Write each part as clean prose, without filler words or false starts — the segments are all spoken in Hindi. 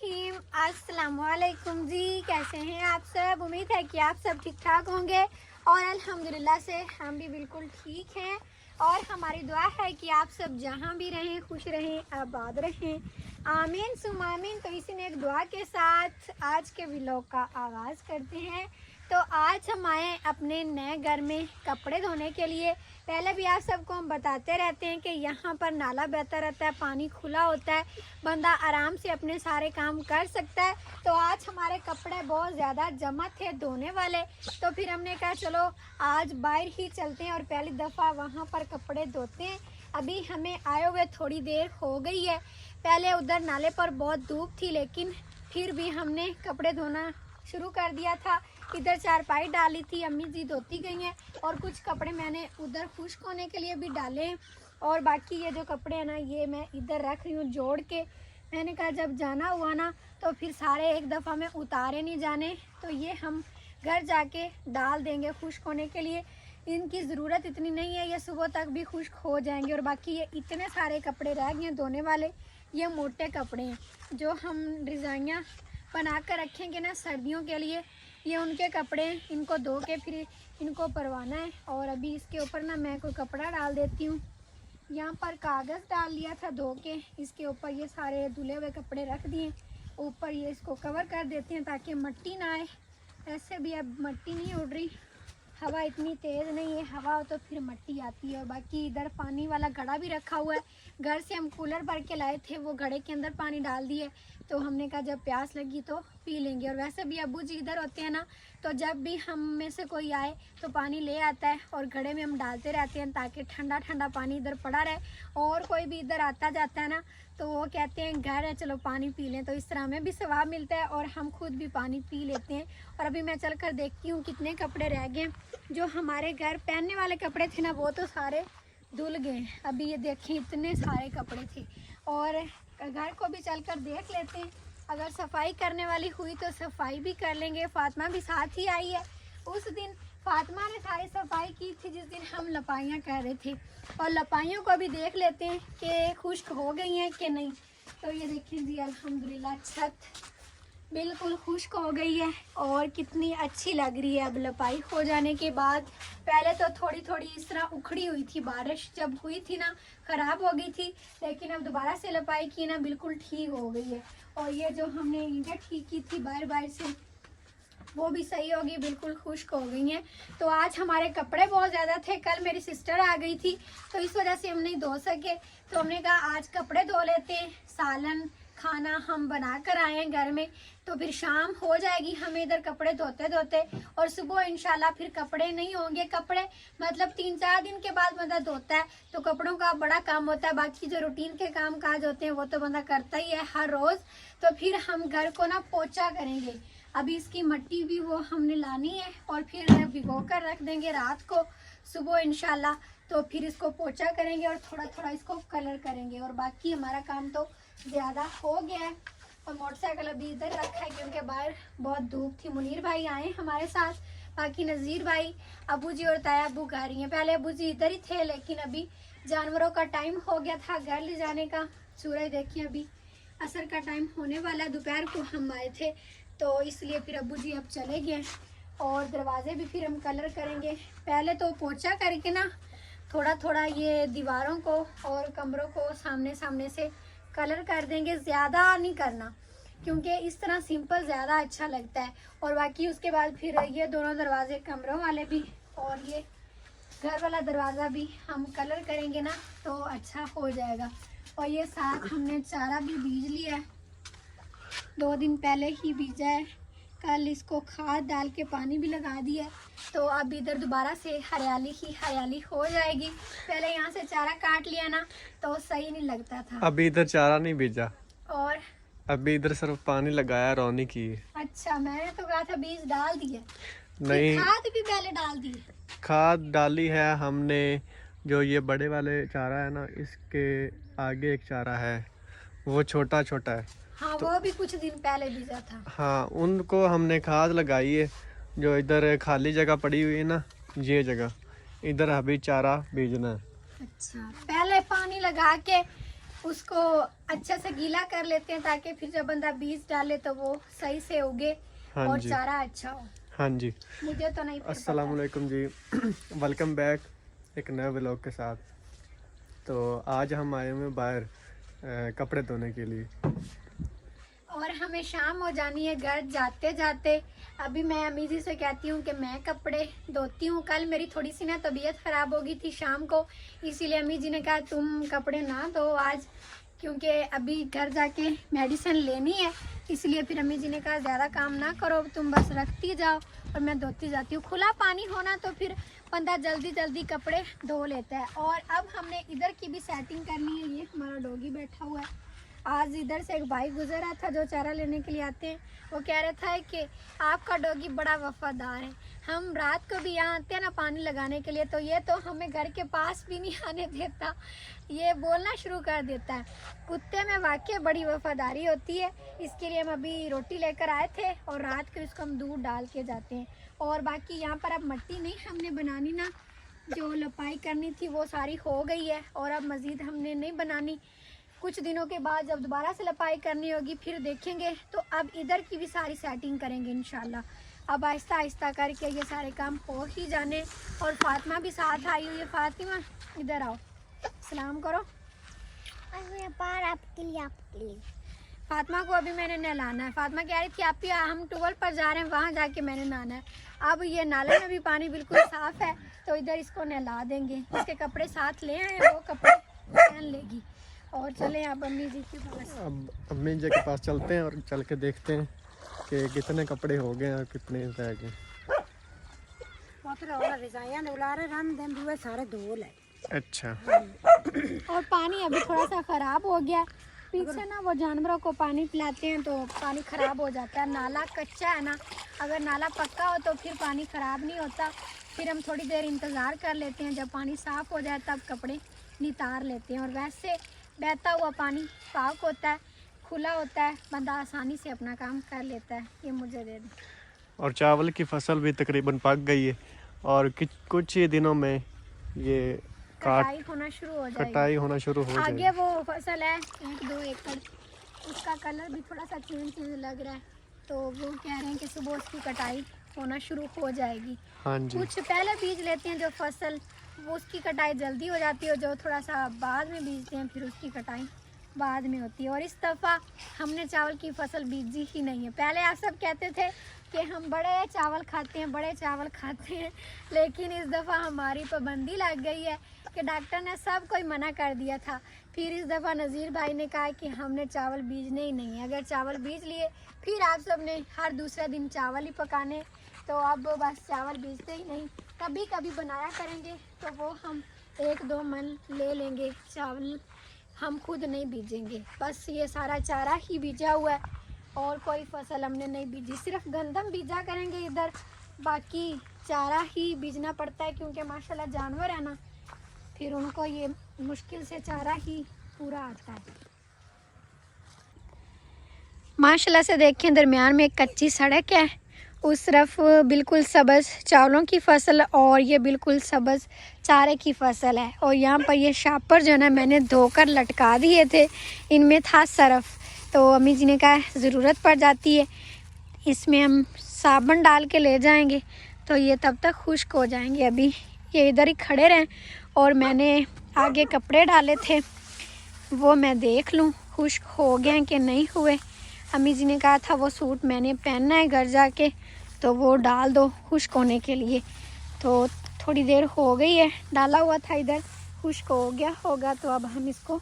बिस्मिल्लाहिर्रहमानिर्रहीम। अस्सलामुअलैकुम जी, कैसे हैं आप सब। उम्मीद है कि आप सब ठीक ठाक होंगे और अल्हम्दुलिल्लाह से हम भी बिल्कुल ठीक हैं। और हमारी दुआ है कि आप सब जहां भी रहें खुश रहें, आबाद रहें, आमीन सुम आमीन। तो इसी में एक दुआ के साथ आज के व्लॉग का आगाज़ करते हैं। तो आज हम आए अपने नए घर में कपड़े धोने के लिए। पहले भी आप सबको हम बताते रहते हैं कि यहाँ पर नाला बहता रहता है, पानी खुला होता है, बंदा आराम से अपने सारे काम कर सकता है। तो आज हमारे कपड़े बहुत ज़्यादा जमा थे धोने वाले, तो फिर हमने कहा चलो आज बाहर ही चलते हैं और पहली दफ़ा वहाँ पर कपड़े धोते हैं। अभी हमें आए हुए थोड़ी देर हो गई है। पहले उधर नाले पर बहुत धूप थी, लेकिन फिर भी हमने कपड़े धोना शुरू कर दिया था। इधर चारपाई डाली थी, अम्मी जी धोती गई हैं और कुछ कपड़े मैंने उधर खुश्क होने के लिए भी डाले हैं। और बाकी ये जो कपड़े हैं ना, ये मैं इधर रख रही हूँ जोड़ के। मैंने कहा जब जाना हुआ ना तो फिर सारे एक दफ़ा में उतारे नहीं जाने, तो ये हम घर जाके डाल देंगे खुश्क होने के लिए। इनकी ज़रूरत इतनी नहीं है, ये सुबह तक भी खुश्क हो जाएंगे। और बाकी ये इतने सारे कपड़े रह गए हैं धोने वाले, ये मोटे कपड़े हैं जो हम रज़ाइयाँ बना कर रखेंगे ना सर्दियों के लिए। ये उनके कपड़े हैं, इनको धो के फिर इनको परवाना है। और अभी इसके ऊपर ना मैं कोई कपड़ा डाल देती हूँ। यहाँ पर कागज़ डाल लिया था धो के, इसके ऊपर ये सारे धुले हुए कपड़े रख दिए। ऊपर ये इसको कवर कर देते हैं ताकि मिट्टी ना आए। ऐसे भी अब मिट्टी नहीं उड़ रही, हवा इतनी तेज़ नहीं है, हवा हो तो फिर मिट्टी आती है। बाकी इधर पानी वाला घड़ा भी रखा हुआ है, घर से हम कूलर भर के लाए थे, वो घड़े के अंदर पानी डाल दिए। तो हमने कहा जब प्यास लगी तो पी लेंगे। और वैसे भी अब्बू जी इधर होते हैं ना, तो जब भी हम में से कोई आए तो पानी ले आता है और घड़े में हम डालते रहते हैं ताकि ठंडा ठंडा पानी इधर पड़ा रहे। और कोई भी इधर आता जाता है ना तो वो कहते हैं घर है चलो पानी पी लें, तो इस तरह हमें भी सवाब मिलता है और हम खुद भी पानी पी लेते हैं। और अभी मैं चल कर देखती हूँ कितने कपड़े रह गए। जो हमारे घर पहनने वाले कपड़े थे ना वो तो सारे धुल गए। अभी ये देखिए इतने सारे कपड़े थे। और घर को भी चल कर देख लेते हैं, अगर सफाई करने वाली हुई तो सफाई भी कर लेंगे। फातिमा भी साथ ही आई है। उस दिन फातिमा ने सारी सफाई की थी जिस दिन हम लपाइयाँ कर रहे थे। और लपाइयों को भी देख लेते हैं कि खुश्क हो गई हैं कि नहीं। तो ये देखें जी अल्हम्दुलिल्लाह छत बिल्कुल खुश्क हो गई है और कितनी अच्छी लग रही है अब लपाई हो जाने के बाद। पहले तो थोड़ी थोड़ी इस तरह उखड़ी हुई थी, बारिश जब हुई थी ना ख़राब हो गई थी, लेकिन अब दोबारा से लपाई की ना बिल्कुल ठीक हो गई है। और ये जो हमने ईंटें ठीक की थी बाहर बाहर से वो भी सही होगी, बिल्कुल खुश्क हो गई हैं। तो आज हमारे कपड़े बहुत ज़्यादा थे, कल मेरी सिस्टर आ गई थी तो इस वजह से हम नहीं धो सके। तो हमने कहा आज कपड़े धो लेते हैं, सालन खाना हम बना कर आए हैं घर में, तो फिर शाम हो जाएगी हमें इधर कपड़े धोते धोते। और सुबह इंशाल्लाह फिर कपड़े नहीं होंगे। कपड़े मतलब 3-4 दिन के बाद बंदा धोता है तो कपड़ों का बड़ा काम होता है। बाकी जो रूटीन के काम काज होते हैं वो तो बंदा करता ही है हर रोज़। तो फिर हम घर को ना पोछा करेंगे। अभी इसकी मिट्टी भी वो हमने लानी है और फिर भिगो कर रख देंगे रात को, सुबह इंशाल्लाह तो फिर इसको पोछा करेंगे और थोड़ा थोड़ा इसको कलर करेंगे। और बाकी हमारा काम तो ज़्यादा हो गया है। और मोटरसाइकिल अभी इधर रखा है क्योंकि बाहर बहुत धूप थी। मुनीर भाई आए हमारे साथ, बाकी नज़ीर भाई, अबू जी और ताया अबू घर ही हैं। पहले अबू जी इधर ही थे, लेकिन अभी जानवरों का टाइम हो गया था घर ले जाने का। सूरज देखिए अभी असर का टाइम होने वाला, दोपहर को हम आए थे तो इसलिए फिर अबू जी अब चले गए। और दरवाजे भी फिर हम कलर करेंगे। पहले तो पोछा करके ना थोड़ा थोड़ा ये दीवारों को और कमरों को सामने सामने से कलर कर देंगे, ज़्यादा नहीं करना क्योंकि इस तरह सिंपल ज़्यादा अच्छा लगता है। और बाकी उसके बाद फिर ये दोनों दरवाजे कमरों वाले भी और ये घर वाला दरवाज़ा भी हम कलर करेंगे ना तो अच्छा हो जाएगा। और ये साथ हमने चारा भी बीज लिया है, 2 दिन पहले ही बीजा है, कल इसको खाद डाल के पानी भी लगा दिया है। तो अब इधर दोबारा से हरियाली ही हरियाली हो जाएगी। पहले यहाँ से चारा काट लिया ना तो सही नहीं लगता था। अभी इधर चारा नहीं बीजा और अभी इधर सिर्फ पानी लगाया, रौनी की। अच्छा, मैंने तो कहा था बीज डाल दिए। नहीं, खाद भी पहले डाल दी। खाद डाली है हमने। जो ये बड़े वाले चारा है ना, इसके आगे एक चारा है वो छोटा छोटा है। हाँ तो वो भी कुछ दिन पहले बीजा था। हाँ, उनको हमने खाद लगाई है। जो इधर खाली जगह पड़ी हुई है ना, ये जगह इधर अभी चारा बीजना है। अच्छा, पहले पानी लगा के उसको अच्छे से गीला कर लेते हैं ताकि फिर जब बंदा बीज डाले तो वो सही से उगे हाँ और जी। चारा अच्छा हो। हाँ जी। मुझे तो नहीं फिर अस्सलाम पता। वालेकुम जी। वेलकम बैक एक नए व्लॉग के साथ। तो आज हम आए हुए हैं बाहर कपड़े धोने के लिए। और हमें शाम हो जानी है घर जाते जाते। अभी मैं अम्मी जी से कहती हूँ कि मैं कपड़े धोती हूँ। कल मेरी थोड़ी सी ना तबीयत ख़राब हो गई थी शाम को, इसीलिए अम्मी जी ने कहा तुम कपड़े ना धो आज, क्योंकि अभी घर जाके मेडिसिन लेनी है। इसलिए फिर अम्मी जी ने कहा ज़्यादा काम ना करो, तुम बस रखती जाओ और मैं धोती जाती हूँ। खुला पानी होना तो फिर बंदा जल्दी जल्दी कपड़े धो लेता है। और अब हमने इधर की भी सेटिंग करनी है। ये हमारा डॉगी बैठा हुआ है। आज इधर से एक भाई गुजर रहा था जो चारा लेने के लिए आते हैं। वो कह रहा था कि आपका डॉगी बड़ा वफादार है, हम रात को भी यहाँ आते हैं ना पानी लगाने के लिए, तो ये तो हमें घर के पास भी नहीं आने देता, ये बोलना शुरू कर देता है। कुत्ते में वाकई बड़ी वफादारी होती है। इसके लिए हम अभी रोटी लेकर आए थे और रात को इसको हम दूध डाल के जाते हैं। और बाकी यहाँ पर अब मिट्टी नहीं हमने बनानी ना, जो लपाई करनी थी वो सारी हो गई है और अब मज़ीद हमने नहीं बनानी। कुछ दिनों के बाद जब दोबारा से लपाई करनी होगी फिर देखेंगे। तो अब इधर की भी सारी सेटिंग करेंगे इंशाल्लाह। अब आहिस्ता आहिस्ता करके ये सारे काम हो ही जाने। और फातिमा भी साथ आई हुई है। फातिमा इधर आओ, सलाम करो। आपके लिए फातिमा को अभी मैंने नहलाना है। फातिमा कह रही थी आप हम ट्यूबवेल पर जा रहे हैं, वहाँ जाके मैंने नहाना है। अब ये नाले में भी पानी बिल्कुल साफ़ है तो इधर इसको नहला देंगे। इसके कपड़े साथ ले आए, वो कपड़े पहन लेगी। और चले आप अम्मी जी के पास। अब अम्मी जी के पास चलते हैं और चल के देखते हैं कि कितने कपड़े हो गए और कितने रह गए। सारे धो ले। अच्छा। और पानी अभी थोड़ा सा ख़राब हो गया। पीछे ना वो जानवरों को पानी पिलाते हैं तो पानी ख़राब हो जाता है। नाला कच्चा है ना, अगर नाला पक्का हो तो फिर पानी ख़राब नहीं होता। फिर हम थोड़ी देर इंतज़ार कर लेते हैं, जब पानी साफ़ हो जाए तब कपड़े नितार लेते हैं। और वैसे बहता हुआ पानी पाक होता है, खुला होता है, बंदा आसानी से अपना काम कर लेता है। ये मुझे दे दें। और चावल की फसल भी तकरीबन पक गई है और कुछ ही दिनों में ये कटाई होना शुरू हो जाएगी। कटाई होना शुरू हो आगे जाएगी। वो फसल है 1-2 एकड़, उसका कलर भी थोड़ा सा चेंज लग रहा है, तो वो कह रहे हैं कि सुबह उसकी कटाई होना शुरू हो जाएगी। हाँ जी। कुछ पहले बीज लेते हैं जो फसल, वो उसकी कटाई जल्दी हो जाती है। जो थोड़ा सा बाद में बीजते हैं फिर उसकी कटाई बाद में होती है। और इस दफ़ा हमने चावल की फसल बीजी ही नहीं है। पहले आप सब कहते थे कि हम बड़े चावल खाते हैं, बड़े चावल खाते हैं, लेकिन इस दफ़ा हमारी पाबंदी लग गई है कि डॉक्टर ने सब कोई मना कर दिया था। फिर इस दफ़ा नज़ीर भाई ने कहा कि हमने चावल बीजने ही नहीं है। अगर चावल बीज लिए फिर आप सब ने हर दूसरा दिन चावल ही पकाने, तो अब बस चावल बीजते ही नहीं। कभी कभी बनाया करेंगे तो वो हम 1-2 मन ले लेंगे चावल, हम खुद नहीं बीजेंगे। बस ये सारा चारा ही बीजा हुआ है और कोई फसल हमने नहीं बीजी, सिर्फ गंदम बीजा करेंगे इधर, बाकी चारा ही बीजना पड़ता है क्योंकि माशाल्लाह जानवर है ना, फिर उनको ये मुश्किल से चारा ही पूरा आता है। माशाल्लाह से देखें दरमियान में एक कच्ची सड़क है, उस तरफ बिल्कुल सब्ज़ चावलों की फसल और ये बिल्कुल सब्ज़ चारे की फसल है। और यहाँ पर ये शापर जो है ना मैंने धोकर लटका दिए थे, इनमें था सरफ, तो अम्मी जी ने कहा ज़रूरत पड़ जाती है, इसमें हम साबुन डाल के ले जाएंगे तो ये तब तक खुश्क हो जाएंगे। अभी ये इधर ही खड़े रहें और मैंने आगे कपड़े डाले थे वो मैं देख लूँ खुश्क हो गए कि नहीं हुए। अम्मी जी ने कहा था वो सूट मैंने पहनना है घर जाके, तो वो डाल दो खुश्क होने के लिए। तो थोड़ी देर हो गई है, डाला हुआ था इधर, खुश्क हो गया होगा, तो अब हम इसको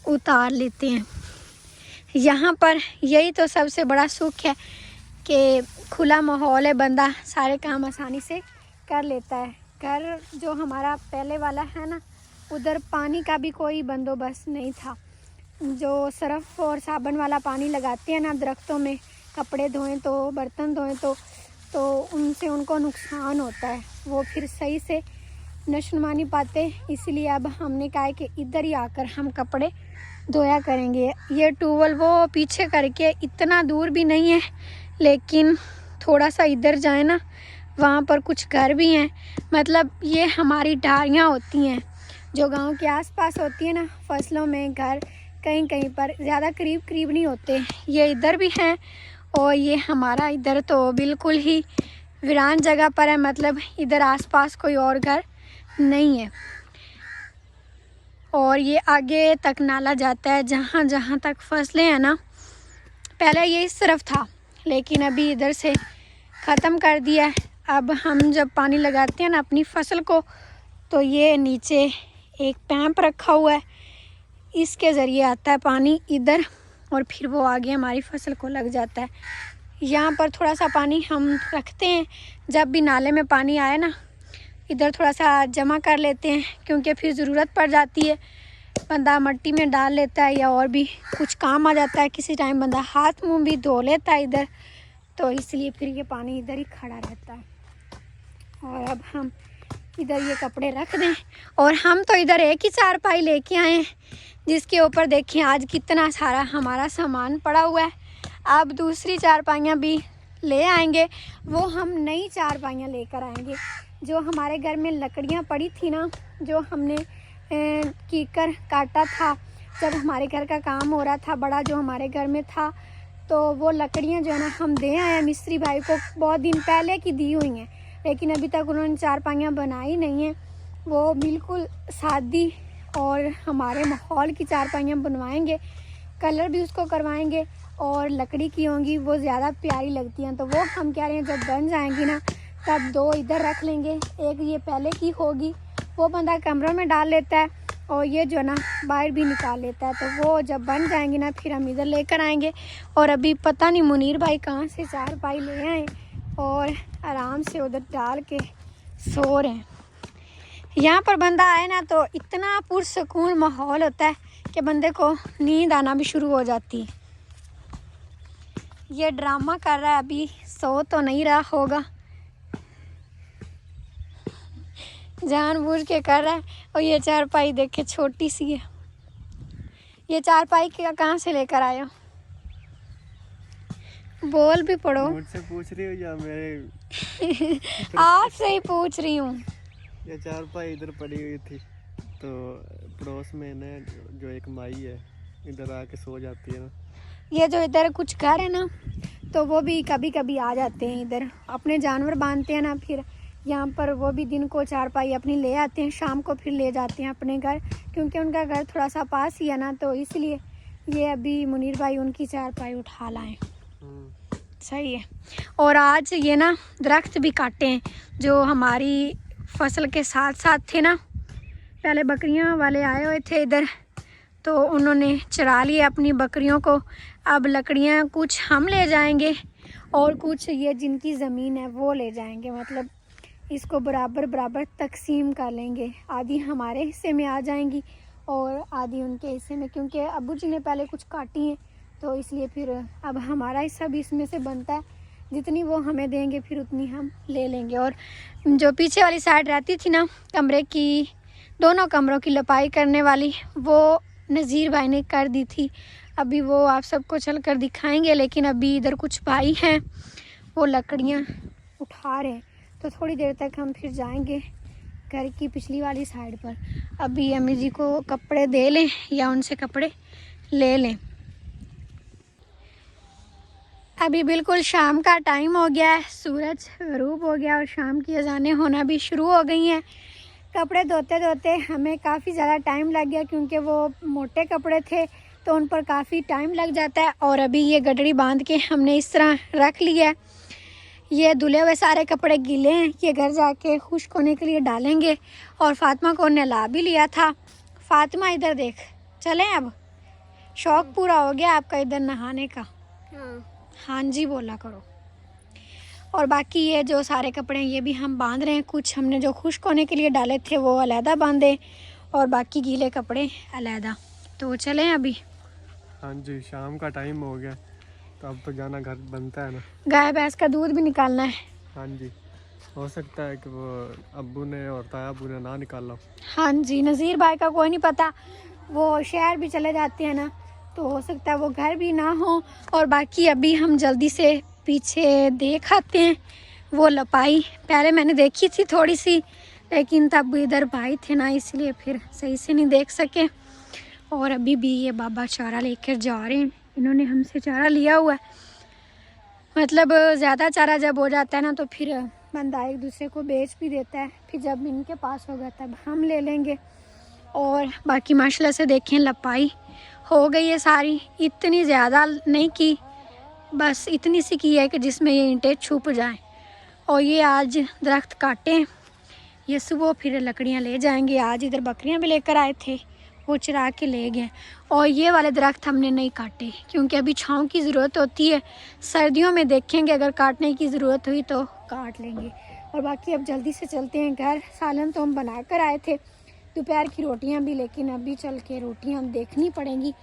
उतार लेते हैं। यहाँ पर यही तो सबसे बड़ा सुख है कि खुला माहौल है, बंदा सारे काम आसानी से कर लेता है। घर जो हमारा पहले वाला है ना, उधर पानी का भी कोई बंदोबस्त नहीं था। जो सरफ और साबुन वाला पानी लगाते हैं ना दरख्तों में, कपड़े धोएं तो बर्तन धोएं तो उनसे उनको नुकसान होता है, वो फिर सही से नशनुमा नहीं पाते। इसलिए अब हमने कहा है कि इधर ही आकर हम कपड़े धोया करेंगे। ये ट्यूबवेल वो पीछे करके इतना दूर भी नहीं है, लेकिन थोड़ा सा इधर जाए ना, वहाँ पर कुछ घर भी हैं। मतलब ये हमारी डारियाँ होती हैं जो गांव के आसपास होती है ना, फसलों में घर कहीं कहीं पर, ज़्यादा करीब करीब नहीं होते। ये इधर भी हैं और ये हमारा इधर तो बिल्कुल ही वीरान जगह पर है, मतलब इधर आसपास कोई और घर नहीं है। और ये आगे तक नाला जाता है, जहाँ जहाँ तक फसलें हैं ना, पहले ये इस तरफ था लेकिन अभी इधर से ख़त्म कर दिया है। अब हम जब पानी लगाते हैं ना अपनी फसल को, तो ये नीचे एक पैंप रखा हुआ है, इसके ज़रिए आता है पानी इधर और फिर वो आगे हमारी फसल को लग जाता है। यहाँ पर थोड़ा सा पानी हम रखते हैं, जब भी नाले में पानी आए ना इधर थोड़ा सा जमा कर लेते हैं, क्योंकि फिर ज़रूरत पड़ जाती है, बंदा मिट्टी में डाल लेता है या और भी कुछ काम आ जाता है, किसी टाइम बंदा हाथ मुंह भी धो लेता है इधर, तो इसलिए फिर ये पानी इधर ही खड़ा रहता है। और अब हम इधर ये कपड़े रख दें और हम तो इधर एक ही चारपाई लेके आए हैं, जिसके ऊपर देखें आज कितना सारा हमारा सामान पड़ा हुआ है। अब दूसरी चारपाइयाँ भी ले आएंगे, वो हम नई चारपाइयाँ लेकर आएंगे। जो हमारे घर में लकड़ियाँ पड़ी थी ना, जो हमने कीकर काटा था जब हमारे घर का काम हो रहा था बड़ा, जो हमारे घर में था, तो वो लकड़ियाँ जो है ना हम दे आए हैं मिस्त्री भाई को, बहुत दिन पहले की दी हुई हैं, लेकिन अभी तक उन्होंने चारपाइयाँ बनाई नहीं हैं। वो बिल्कुल सादी और हमारे माहौल की चारपाइयाँ बनवाएंगे, कलर भी उसको करवाएंगे और लकड़ी की होंगी, वो ज़्यादा प्यारी लगती हैं। तो वो हम कह रहे हैं जब बन जाएंगी ना तब दो इधर रख लेंगे, एक ये पहले की होगी, वो बंदा कमरों में डाल लेता है और ये जो ना बाहर भी निकाल लेता है। तो वो जब बन जाएंगी ना फिर हम इधर लेकर आएंगे। और अभी पता नहीं मुनीर भाई कहाँ से चारपाई ले आए और आराम से उधर डाल के सो रहे हैं। यहाँ पर बंदा आए ना तो इतना पुरसकून माहौल होता है कि बंदे को नींद आना भी शुरू हो जाती है। ये ड्रामा कर रहा है, अभी सो तो नहीं रहा होगा, जानबूझ के कर रहा है। और ये चारपाई देखे छोटी सी है, ये चारपाई कहाँ से लेकर आए हो? बोल भी पड़ो। मुझसे पूछ रही हो या मेरे आपसे ही पूछ रही हूँ। ये चारपाई इधर पड़ी हुई थी तो पड़ोस में ना जो एक माई है इधर आके सो जाती है ना। ये जो इधर कुछ घर है ना, तो वो भी कभी कभी आ जाते हैं इधर, अपने जानवर बांधते हैं ना, फिर यहाँ पर वो भी दिन को चारपाई अपनी ले आते हैं, शाम को फिर ले जाते हैं अपने घर, क्योंकि उनका घर थोड़ा सा पास ही है ना, तो इसलिए ये अभी मुनीर भाई उनकी चारपाई उठा लाएं। सही है। और आज ये ना दरख्त भी काटे हैं जो हमारी फसल के साथ साथ थे ना, पहले बकरियां वाले आए हुए थे इधर, तो उन्होंने चरा लिया अपनी बकरियों को। अब लकड़ियां कुछ हम ले जाएंगे और कुछ ये जिनकी ज़मीन है वो ले जाएंगे, मतलब इसको बराबर बराबर तकसीम कर लेंगे, आधी हमारे हिस्से में आ जाएंगी और आधी उनके हिस्से में, क्योंकि अब्बू जी ने पहले कुछ काटी हैं तो इसलिए फिर अब हमारा हिस्सा भी इसमें से बनता है, जितनी वो हमें देंगे फिर उतनी हम ले लेंगे। और जो पीछे वाली साइड रहती थी ना कमरे की, दोनों कमरों की लपाई करने वाली, वो नज़ीर भाई ने कर दी थी, अभी वो आप सबको चल कर दिखाएंगे। लेकिन अभी इधर कुछ भाई हैं वो लकड़ियाँ उठा रहे हैं, तो थोड़ी देर तक हम फिर जाएंगे घर की पिछली वाली साइड पर। अभी अम्मी जी को कपड़े दे लें या उनसे कपड़े ले लें। अभी बिल्कुल शाम का टाइम हो गया है, सूरज गरूब हो गया और शाम की अज़ानें होना भी शुरू हो गई हैं। कपड़े धोते धोते हमें काफ़ी ज़्यादा टाइम लग गया, क्योंकि वो मोटे कपड़े थे तो उन पर काफ़ी टाइम लग जाता है। और अभी ये गडरी बांध के हमने इस तरह रख लिया है। ये धुले हुए सारे कपड़े गीले हैं, ये घर जाके खुश्क होने के लिए डालेंगे। और फातिमा को नहला भी लिया था। फातिमा इधर देख, चलें अब? शौक़ पूरा हो गया आपका इधर नहाने का? हाँ जी बोला करो। और बाकी ये जो सारे कपड़े हैं ये भी हम बांध रहे हैं, कुछ हमने जो खुश्क होने के लिए डाले थे वो अलहदा बांधे और बाकी गीले कपड़े अलहदा। तो चलें अभी? हाँ जी, शाम का टाइम हो गया तो अब तो जाना, घर बनता है ना, गाय भैंस का दूध भी निकालना है। हाँ जी, हो सकता है कि वो अब्बू ने और तायाबू ने ना निकाला। हाँ जी, नज़ीर भाई का कोई नहीं पता, वो शहर भी चले जाते हैं ना, तो हो सकता है वो घर भी ना हो। और बाकी अभी हम जल्दी से पीछे देख आते हैं वो लपाई, पहले मैंने देखी थी थोड़ी सी, लेकिन तब इधर भाई थे ना इसलिए फिर सही से नहीं देख सके। और अभी भी ये बाबा चारा लेकर जा रहे हैं। इन्होंने हमसे चारा लिया हुआ है, मतलब ज़्यादा चारा जब हो जाता है ना तो फिर बंदा एक दूसरे को बेच भी देता है, फिर जब इनके पास होगा तब हम ले लेंगे। और बाकी माशाल्लाह से देखें लपाई हो गई है सारी, इतनी ज़्यादा नहीं की, बस इतनी सी की है कि जिसमें ये ईंटें छुप जाएं। और ये आज दरख्त काटे, ये सुबह फिर लकड़ियाँ ले जाएंगे। आज इधर बकरियाँ भी लेकर आए थे, वो चरा के ले गए। और ये वाले दरख्त हमने नहीं काटे क्योंकि अभी छाँव की ज़रूरत होती है, सर्दियों में देखेंगे अगर काटने की ज़रूरत हुई तो काट लेंगे। और बाकी अब जल्दी से चलते हैं घर। सालन तो हम बना कर आए थे, दोपहर की रोटियां भी, लेकिन अभी चल के रोटियां देखनी पड़ेंगी।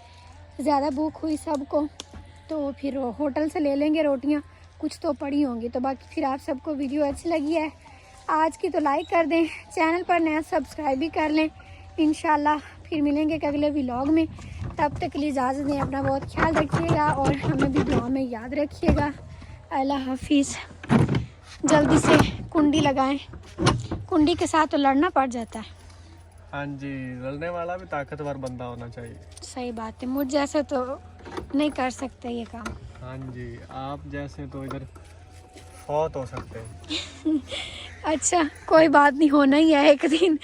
ज़्यादा भूख हुई सबको तो फिर होटल से ले लेंगे रोटियां, कुछ तो पड़ी होंगी। तो बाकी फिर आप सबको वीडियो अच्छी लगी है आज की तो लाइक कर दें, चैनल पर नया सब्सक्राइब भी कर लें। इंशाल्लाह फिर मिलेंगे एक अगले व्लॉग में, तब तक के लिए इजाज़त दें। अपना बहुत ख्याल रखिएगा और हमें भी दुआ में याद रखिएगा। अल्लाह हाफिज़। जल्दी से कुंडी लगाएं, कुंडी के साथ तो लड़ना पड़ जाता है। हाँ जी, लड़ने वाला भी ताकतवर बंदा होना चाहिए। सही बात है, मुझ जैसे तो नहीं कर सकते ये काम। हाँ जी, आप जैसे तो इधर फौत हो सकते हैं। अच्छा कोई बात नहीं, होना ही है एक दिन।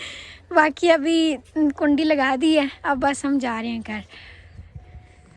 बाकी अभी कुंडी लगा दी है, अब बस हम जा रहे हैं घर।